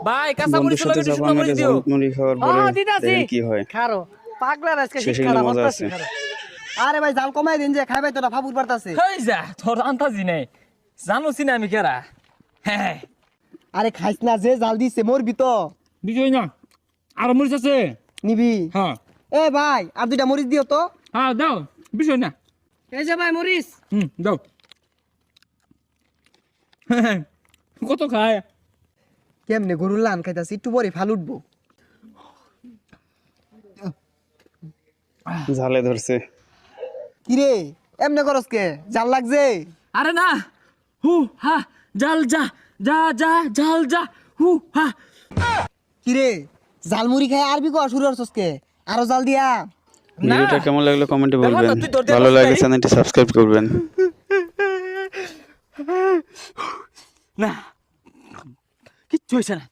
ভাই কাঁচা মরিচ বন্ধুর সাথে লাগে যাবো শুকনো মরিচ আমাদের দিও। ঝালমুড়ি খাওয়ার পরে দেখেন কি হয়। খারো পাগলার আজকে শেষে শিক্ষা কিন্তু মজা বলতাছি আছে। খারো আরে ভাই জাল কমাই দিন যে খাইবাই তোরা ফাবুর পারতাছে হেই যা তোর আন্তাজি নেই জানোছি না আমি কেরা হ্যাঁ আরে খাইস না যে জাল দিছে মরবি তো বিষয় না আর মরিচ আছে নিবি হ্যাঁ এ ভাই আর দুইটা মরিচ দিও তো হ্যাঁ দাও বিষয় না এই যে ভাই মরিচ দাও কত খায় কেমনে গরুর লান খাইতাছি একটু পরে ফাল উঠবো ঝালে ধরছে। কিরে এমনে করস কে জাল লাগছে আরে না হু হা জাল যা যা যা জাল যা হু হা কিরে জাল মুড়ি খাই আরবি কো শুরু করছস কে আরো জাল দিয়া ভিডিওটা কেমন লাগলো কমেন্টে দেখো না, বলবেন, তুই তোর ভালো দেখো লাগলে নাই। চ্যানেলটি সাবস্ক্রাইব করবেন। না কিচ্ছু হয়েছে না